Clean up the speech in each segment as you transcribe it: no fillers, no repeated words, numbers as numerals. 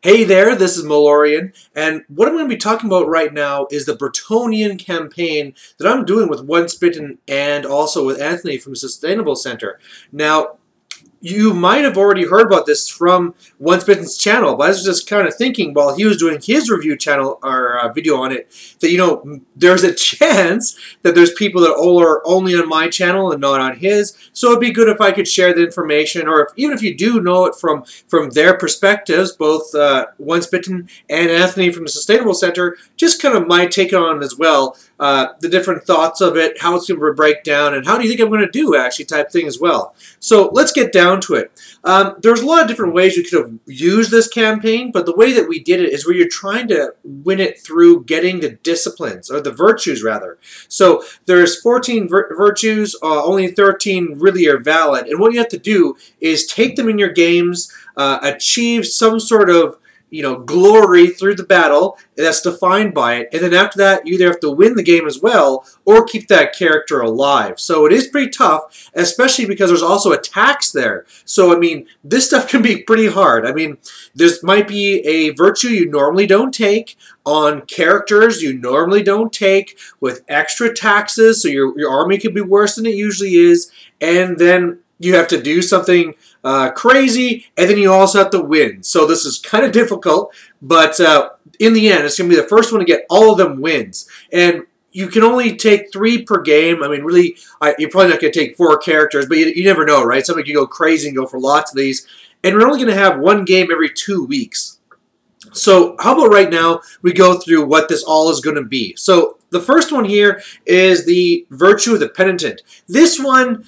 Hey there, this is Malorian, and what I'm going to be talking about right now is the Bretonnian campaign that I'm doing with Once Bitten and also with Anthony from Sustainable Center. Now, you might have already heard about this from Once Bitten's channel, but I was just kind of thinking while he was doing his review channel or video on it that, there's a chance that there's people that are only on my channel and not on his. So it'd be good if I could share the information, or even if you do know it from their perspectives, both Once Bitten and Anthony from the Sustainable Center, just kind of my take on it as well. The different thoughts of it, how it's going to break down, and how do you think I'm going to do, actually, type thing as well. So let's get down to it. There's a lot of different ways you could have used this campaign, but the way that we did it is where you're trying to win it through getting the disciplines, or the virtues, rather. So there's 14 virtues, only 13 really are valid, and what you have to do is take them in your games, achieve some sort of glory through the battle that's defined by it, and then after that you either have to win the game as well or keep that character alive. So it is pretty tough, especially because there's also attacks there. So I mean, this stuff can be pretty hard. I mean, this might be a virtue you normally don't take on characters you normally don't take, with extra taxes, so your army could be worse than it usually is, and then you have to do something crazy, and then you also have to win. So this is kind of difficult, but in the end, it's going to be the first one to get all of them wins. And you can only take 3 per game. I mean, really, you're probably not going to take 4 characters, but you never know, right? Somebody could go crazy and go for lots of these. And we're only going to have 1 game every 2 weeks. So how about right now we go through what this all is going to be. So the first one here is the Virtue of the Penitent. This one,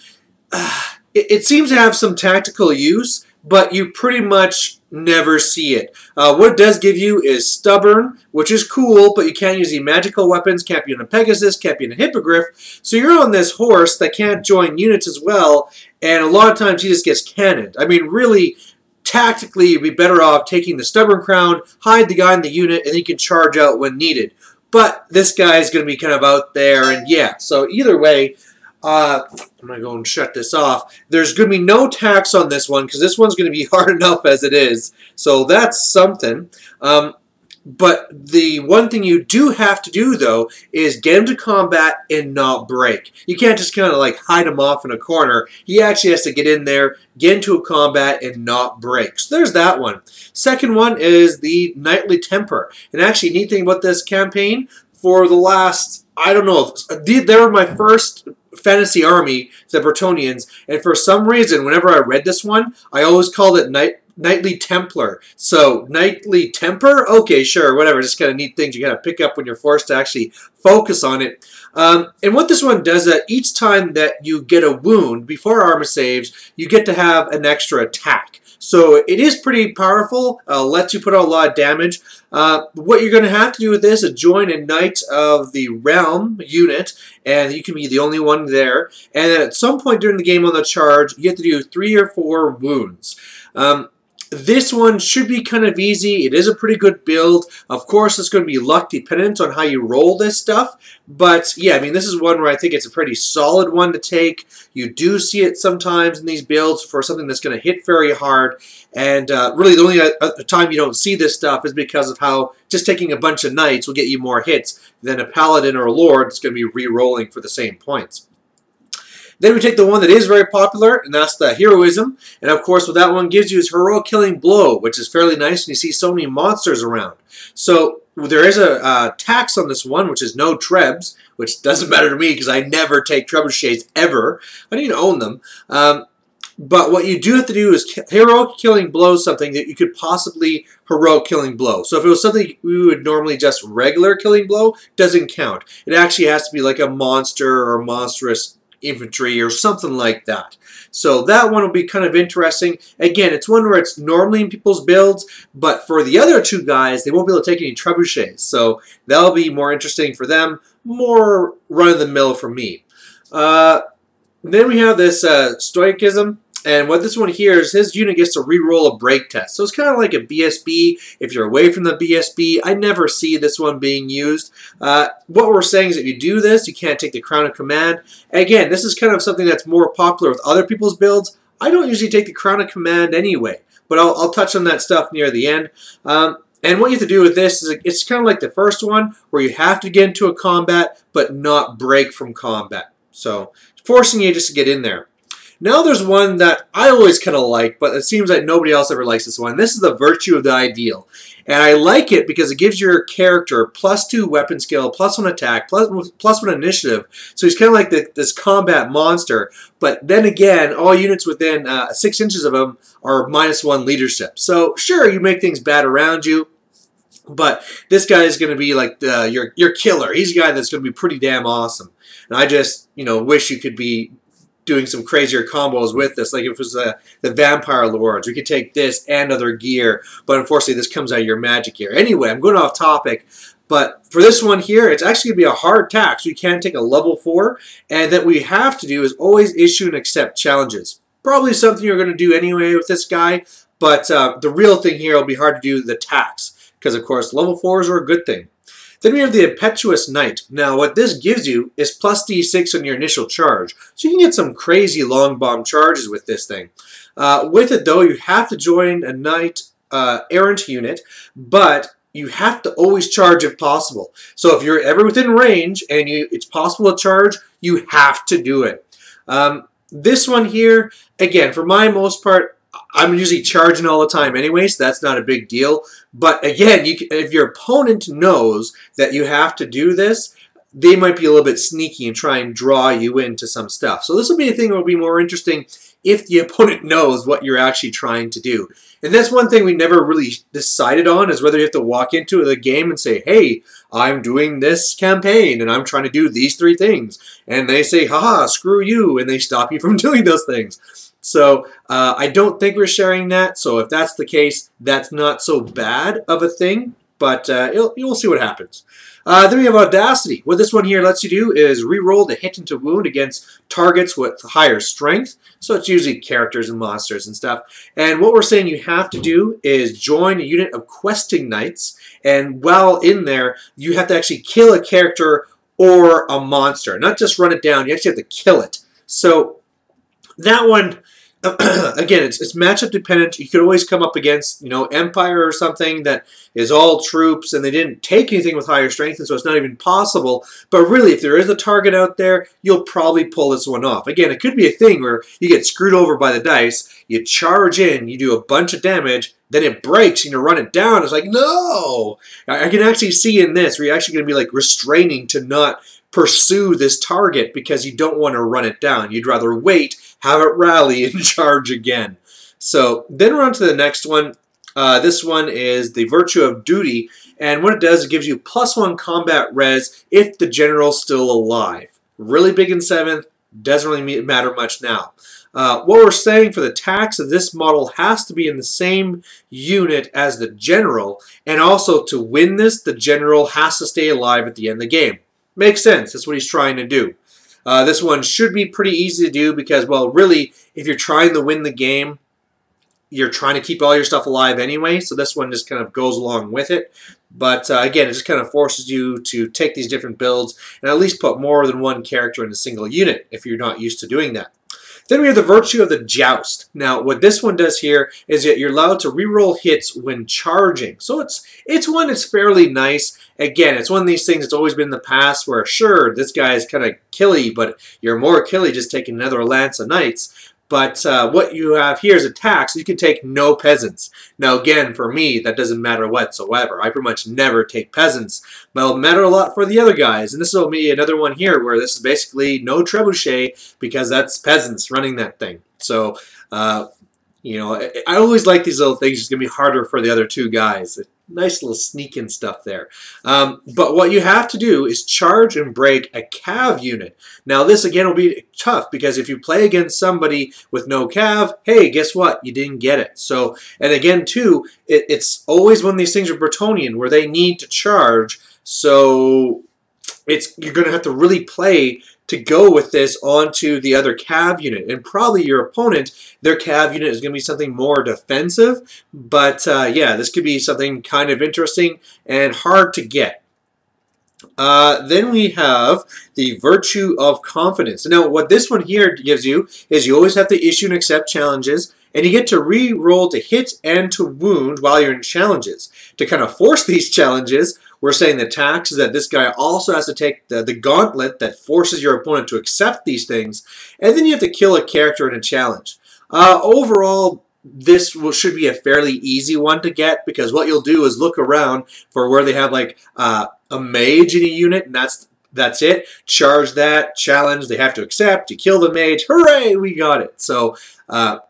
it seems to have some tactical use, but you pretty much never see it. What it does give you is Stubborn, which is cool, but you can't use any magical weapons, can't be on a Pegasus, can't be on a Hippogriff. So you're on this horse that can't join units as well, and a lot of times he just gets cannoned. I mean, really, tactically, you'd be better off taking the Stubborn Crown, hide the guy in the unit, and he can charge out when needed. But this guy is going to be kind of out there, and yeah, so either way, I'm going to go and shut this off. There's going to be no tax on this one, because this one's going to be hard enough as it is. So that's something. But the one thing you do have to do, though, is get him to combat and not break. You can't just kind of like hide him off in a corner. He actually has to get in there, get into a combat, and not break. So there's that one. Second one is the Knightly Temper. And actually, neat thing about this campaign, for the last, I don't know, they were my first fantasy army, the Bretonnians, and for some reason, whenever I read this one, I always called it Knightly Templar. So, Knightly Temper? Okay, sure, whatever. Just kind of neat things you got to pick up when you're forced to actually focus on it. And what this one does, that each time that you get a wound before armor saves, you get to have an extra attack. So it is pretty powerful, lets you put out a lot of damage. What you're going to have to do with this is join a Knight of the Realm unit, and you can be the only one there. And then at some point during the game on the charge, you have to do 3 or 4 wounds. This one should be kind of easy. It is a pretty good build. Of course, it's going to be luck dependent on how you roll this stuff. But yeah, I mean, this is one where I think it's a pretty solid one to take. You do see it sometimes in these builds for something that's going to hit very hard. And really, the only time you don't see this stuff is because of how just taking a bunch of knights will get you more hits than a paladin or a lord that's going to be re-rolling for the same points. Then we take the one that is very popular, and that's the Heroism. And of course, what that one gives you is Heroic Killing Blow, which is fairly nice when you see so many monsters around. So there is a tax on this one, which is no trebs, which doesn't matter to me because I never take trebuchets ever. I don't even own them. But what you do have to do is Heroic Killing Blow something that you could possibly Heroic Killing Blow. So if it was something we would normally just regular Killing Blow, doesn't count. It actually has to be like a monster or monstrous infantry or something like that. So that one will be kind of interesting. Again, it's one where it's normally in people's builds, but for the other 2 guys, they won't be able to take any trebuchets. So that'll be more interesting for them, more run-of-the-mill for me. Then we have this Stoicism. And what this one here is, his unit gets to re-roll a break test. So it's kind of like a BSB. If you're away from the BSB, I never see this one being used. What we're saying is that if you do this, you can't take the Crown of Command. Again, this is kind of something that's more popular with other people's builds. I don't usually take the Crown of Command anyway. but I'll touch on that stuff near the end. And what you have to do with this is it's kind of like the first one where you have to get into a combat but not break from combat. So forcing you just to get in there. Now there's one that I always kind of like, but it seems like nobody else ever likes this one. This is the Virtue of the Ideal. And I like it because it gives your character +2 weapon skill, +1 attack, +1 initiative. So he's kind of like this combat monster. But then again, all units within 6 inches of him are -1 leadership. So sure, you make things bad around you, but this guy is going to be like your killer. He's a guy that's going to be pretty damn awesome. And I just, wish you could be doing some crazier combos with this. Like if it was the Vampire Lords, we could take this and other gear, but unfortunately this comes out of your magic gear. Anyway, I'm going off topic, but for this one here, it's actually going to be a hard task. We can't take a level 4, and that we have to do is always issue and accept challenges. Probably something you're going to do anyway with this guy, but the real thing here will be hard to do the tax, because of course level 4s are a good thing. Then we have the Impetuous Knight. Now what this gives you is +D6 on your initial charge. So you can get some crazy long bomb charges with this thing. With it though, you have to join a Knight errant unit, but you have to always charge if possible. So if you're ever within range and it's possible to charge, you have to do it. This one here, again, for my most part, I'm usually charging all the time anyway, so that's not a big deal. But again, if your opponent knows that you have to do this, they might be a little bit sneaky and try and draw you into some stuff. So this will be a thing that will be more interesting if the opponent knows what you're actually trying to do. And that's one thing we never really decided on, is whether you have to walk into the game and say, hey, I'm doing this campaign and I'm trying to do these 3 things. And they say, haha, screw you, and they stop you from doing those things. So I don't think we're sharing that. So if that's the case, that's not so bad of a thing. But you'll see what happens. Then we have Audacity. What this one here lets you do is re-roll the hit into wound against targets with higher strength. So it's usually characters and monsters and stuff. And what we're saying you have to do is join a unit of questing knights. And while in there, you have to actually kill a character or a monster. Not just run it down. You actually have to kill it. So that one, again, it's matchup dependent. You could always come up against, Empire or something that is all troops and they didn't take anything with higher strength, and so it's not even possible. But really, if there is a target out there, you'll probably pull this one off. Again, it could be a thing where you get screwed over by the dice, you charge in, you do a bunch of damage, then it breaks and you run it down. It's like, no! I can actually see in this where you're actually going to be like restraining to not pursue this target because you don't want to run it down. You'd rather wait, have it rally, and charge again. So then we're on to the next one. This one is the Virtue of Duty, and what it does, it gives you +1 combat res if the general's still alive. Really big in 7th, doesn't really matter much now. What we're saying for the tax of this model has to be in the same unit as the general, and also to win this, the general has to stay alive at the end of the game. Makes sense. That's what he's trying to do. This one should be pretty easy to do because, well, really, if you're trying to win the game, you're trying to keep all your stuff alive anyway, so this one just kind of goes along with it. But again, it just kind of forces you to take these different builds and at least put more than one character in a single unit if you're not used to doing that. Then we have the Virtue of the Joust. Now, what this one does here is that you're allowed to reroll hits when charging. So it's one that's fairly nice. Again, it's one of these things that's always been in the past where, sure, this guy is kind of killy, but you're more killy just taking another Lance of Knights. But what you have here is a tax. You can take no peasants. Now, again, for me, that doesn't matter whatsoever. I pretty much never take peasants. But it'll matter a lot for the other guys. And this will be another one here where this is basically no trebuchet because that's peasants running that thing. So, I always like these little things. It's going to be harder for the other 2 guys. Nice little sneaking stuff there. But what you have to do is charge and break a cav unit. Now this again will be tough because if you play against somebody with no cav, hey, guess what? You didn't get it. So, and again too, it's always one of these things with Bretonnian where they need to charge. So you're going to have to really play to go with this onto the other cav unit. And probably your opponent, their cav unit is going to be something more defensive. But yeah, this could be something kind of interesting and hard to get. Then we have the Virtue of Confidence. Now, what this one here gives you is you always have to issue and accept challenges. And you get to re-roll to hit and to wound while you're in challenges. To kind of force these challenges, we're saying the tax is that this guy also has to take the gauntlet that forces your opponent to accept these things, and then you have to kill a character in a challenge. Overall, this should be a fairly easy one to get, because what you'll do is look around for where they have like a mage in a unit, and that's it. Charge that, challenge, they have to accept, you kill the mage, hooray, we got it. So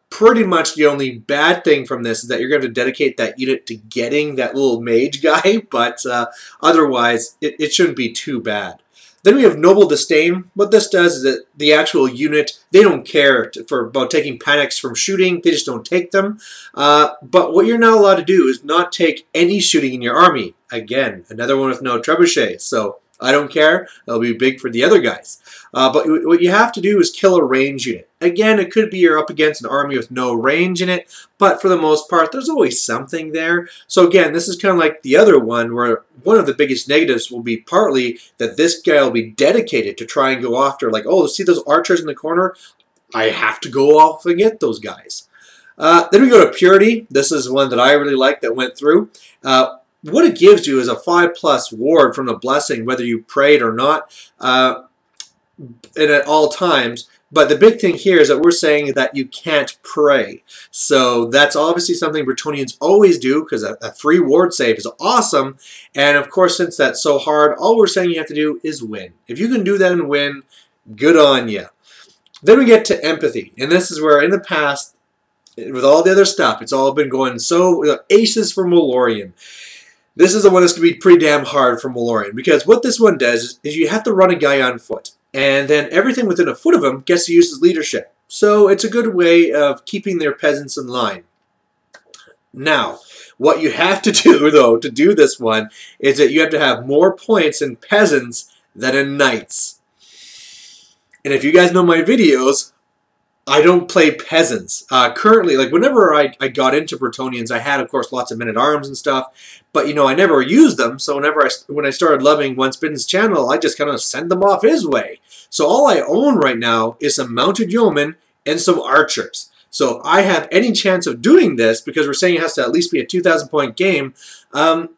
pretty much the only bad thing from this is that you're going to dedicate that unit to getting that little mage guy, but otherwise it shouldn't be too bad. Then we have Noble Disdain. What this does is that the actual unit, they don't care about taking panics from shooting. They just don't take them. But what you're not allowed to do is not take any shooting in your army. Again, another one with no trebuchet. So I don't care. It'll be big for the other guys. But what you have to do is kill a range unit. Again, it could be you're up against an army with no range in it, but for the most part, there's always something there. So again, this is kind of like the other one, where one of the biggest negatives will be partly that this guy will be dedicated to try and go after, like, oh, see those archers in the corner? I have to go off and get those guys. Then we go to Purity. This is one that I really like that went through. What it gives you is a 5+ ward from the blessing, whether you prayed or not, and at all times. But the big thing here is that we're saying that you can't pray. So that's obviously something Bretonnians always do, because a free ward save is awesome. And of course, since that's so hard, all we're saying you have to do is win. If you can do that and win, good on you. Then we get to Empathy. And this is where in the past, with all the other stuff, it's all been going so aces for Malorian. This is the one that's going to be pretty damn hard for Malorian, because what this one does is you have to run a guy on foot, and then everything within a foot of him gets to use his leadership. So it's a good way of keeping their peasants in line. Now, what you have to do, though, to do this one, is that you have to have more points in peasants than in knights. And if you guys know my videos, I don't play peasants. Currently, like whenever I got into Bretonnians, I had, of course, lots of men-at-arms and stuff, but, you know, I never used them, so when I started loving Once Bitten's channel, I just kind of sent them off his way. So all I own right now is some mounted yeomen and some archers. So if I have any chance of doing this, because we're saying it has to at least be a 2,000-point game, I'm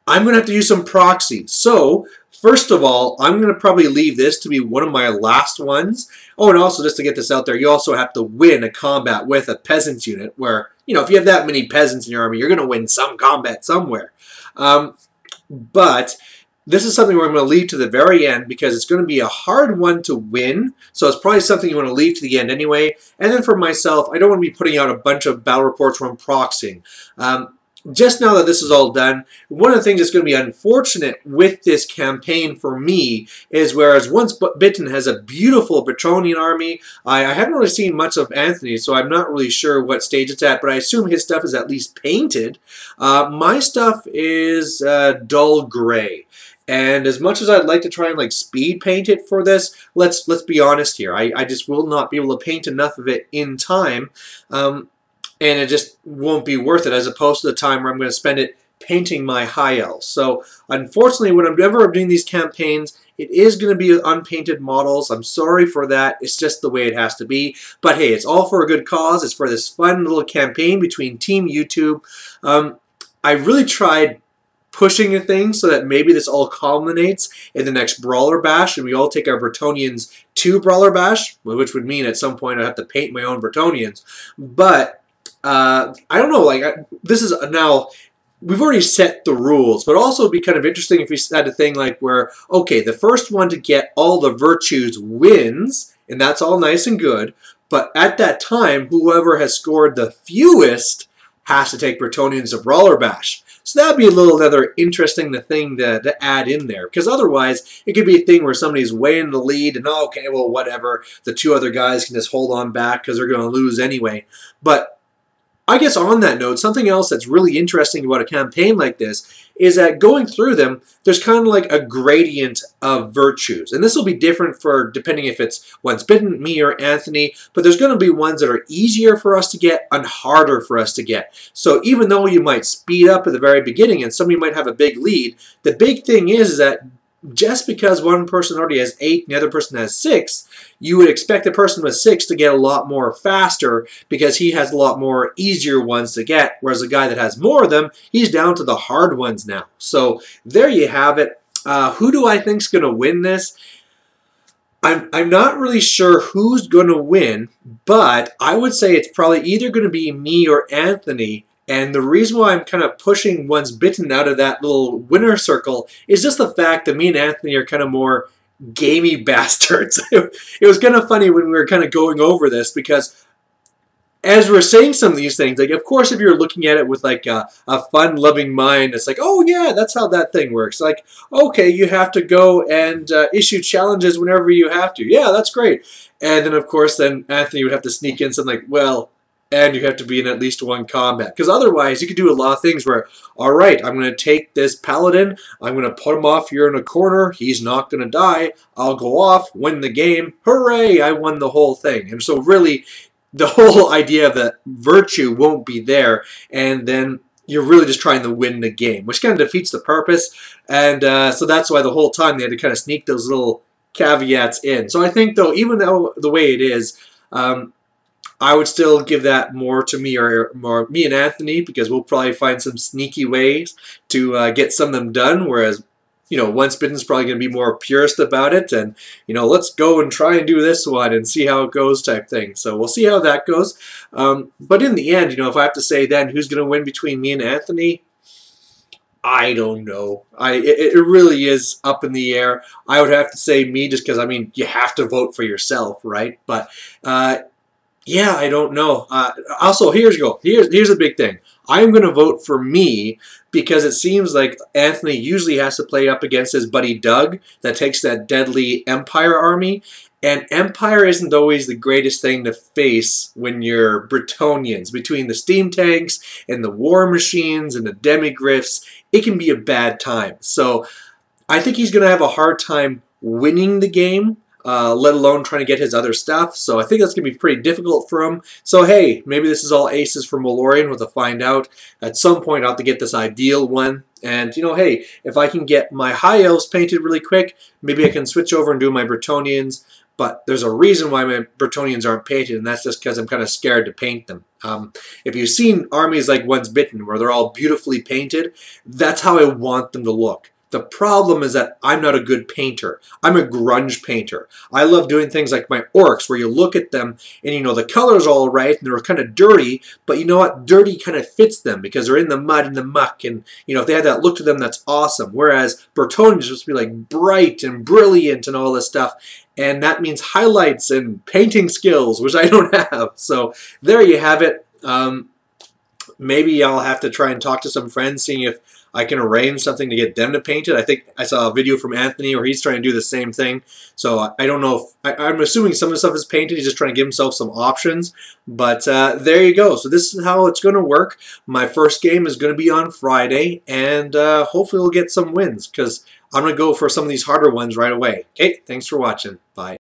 going to have to use some proxies. So, first of all, I'm going to probably leave this to be one of my last ones. Oh, and also, just to get this out there, you also have to win a combat with a peasants unit where, you know, if you have that many peasants in your army, you're going to win some combat somewhere. But this is something where I'm going to leave to the very end, because it's going to be a hard one to win. So it's probably something you want to leave to the end anyway. And then for myself, I don't want to be putting out a bunch of battle reports where I'm proxying. Just now that this is all done, one of the things that's going to be unfortunate with this campaign for me is, whereas Once Bitten has a beautiful Bretonnian army, I haven't really seen much of Anthony, so I'm not really sure what stage it's at, but I assume his stuff is at least painted. My stuff is dull gray. And as much as I'd like to try and like speed paint it for this, let's be honest here. I just will not be able to paint enough of it in time. And it just won't be worth it, as opposed to the time where I'm going to spend it painting my high elves. So unfortunately, whenever I'm doing these campaigns, it is going to be unpainted models. I'm sorry for that. It's just the way it has to be. But hey, it's all for a good cause. It's for this fun little campaign between Team YouTube. I really tried pushing a thing so that maybe this all culminates in the next Brawler Bash, and we all take our Bretonnians to Brawler Bash, which would mean at some point I have to paint my own Bretonnians. But I don't know, like, this is now, we've already set the rules, but also it'd be kind of interesting if we had a thing like where, okay, the first one to get all the virtues wins, and that's all nice and good, but at that time, whoever has scored the fewest has to take Bretonnians to Brawler Bash. So that'd be a little another interesting thing to add in there, because otherwise it could be a thing where somebody's way in the lead and, oh, okay, well, whatever, the two other guys can just hold on back because they're going to lose anyway. But I guess on that note, something else that's really interesting about a campaign like this is that going through them, there's kind of like a gradient of virtues. And this will be different for depending if it's Once Bitten, me, or Anthony, but there's going to be ones that are easier for us to get and harder for us to get. So even though you might speed up at the very beginning and somebody might have a big lead, the big thing is that just because one person already has 8 and the other person has 6, you would expect the person with 6 to get a lot more faster because he has a lot more easier ones to get, whereas the guy that has more of them, he's down to the hard ones now. So there you have it. Who do I think is going to win this? I'm not really sure who's going to win, but I would say it's probably either going to be me or Anthony. And the reason why I'm kind of pushing Once Bitten out of that little winner circle is just the fact that me and Anthony are kind of more gamey bastards. It was kind of funny when we were kind of going over this because as we're saying some of these things, like of course if you're looking at it with like a fun, loving mind, it's like, oh yeah, that's how that thing works. Like, okay, you have to go and issue challenges whenever you have to. Yeah, that's great. And then of course then Anthony would have to sneak in something like, well, and you have to be in at least 1 combat. Because otherwise, you could do a lot of things where, all right, I'm going to take this paladin, I'm going to put him off here in a corner, he's not going to die, I'll go off, win the game, hooray, I won the whole thing. And so really, the whole idea of the virtue won't be there, and then you're really just trying to win the game, which kind of defeats the purpose. And so that's why the whole time they had to kind of sneak those little caveats in. So I think, though, even though the way it is, I would still give that more to me or more me and Anthony because we'll probably find some sneaky ways to get some of them done. Whereas, you know, Once Bitten's probably going to be more purist about it and, you know, let's go and try and do this one and see how it goes type thing. So we'll see how that goes. But in the end, you know, if I have to say then who's going to win between me and Anthony, I don't know. It really is up in the air. I would have to say me just because, I mean, you have to vote for yourself, right? But, yeah, I don't know. Also, here's a big thing. I'm going to vote for me because it seems like Anthony usually has to play up against his buddy Doug that takes that deadly Empire army. And Empire isn't always the greatest thing to face when you're Bretonnians. Between the steam tanks and the war machines and the demigryphs, it can be a bad time. So I think he's going to have a hard time winning the game. Let alone trying to get his other stuff. So I think that's going to be pretty difficult for him. So hey, maybe this is all aces for Malorian. We'll have to find out. At some point I'll have to get this ideal one. And you know, hey, if I can get my high elves painted really quick, maybe I can switch over and do my Bretonnians. But there's a reason why my Bretonnians aren't painted, and that's just because I'm kind of scared to paint them. If you've seen armies like Once Bitten, where they're all beautifully painted, that's how I want them to look. The problem is that I'm not a good painter. I'm a grunge painter. I love doing things like my orcs where you look at them and you know the color's all right and they're kind of dirty, but you know what? Dirty kind of fits them because they're in the mud and the muck and you know if they have that look to them that's awesome. Whereas Bretonnians are supposed to be like bright and brilliant and all this stuff. And that means highlights and painting skills, which I don't have. So there you have it. Maybe I'll have to try and talk to some friends, seeing if I can arrange something to get them to paint it. I think I saw a video from Anthony where he's trying to do the same thing. So I don't know if, I'm assuming some of the stuff is painted. He's just trying to give himself some options. But there you go. So this is how it's going to work. My first game is going to be on Friday. And hopefully we'll get some wins because I'm going to go for some of these harder ones right away. Okay, thanks for watching. Bye.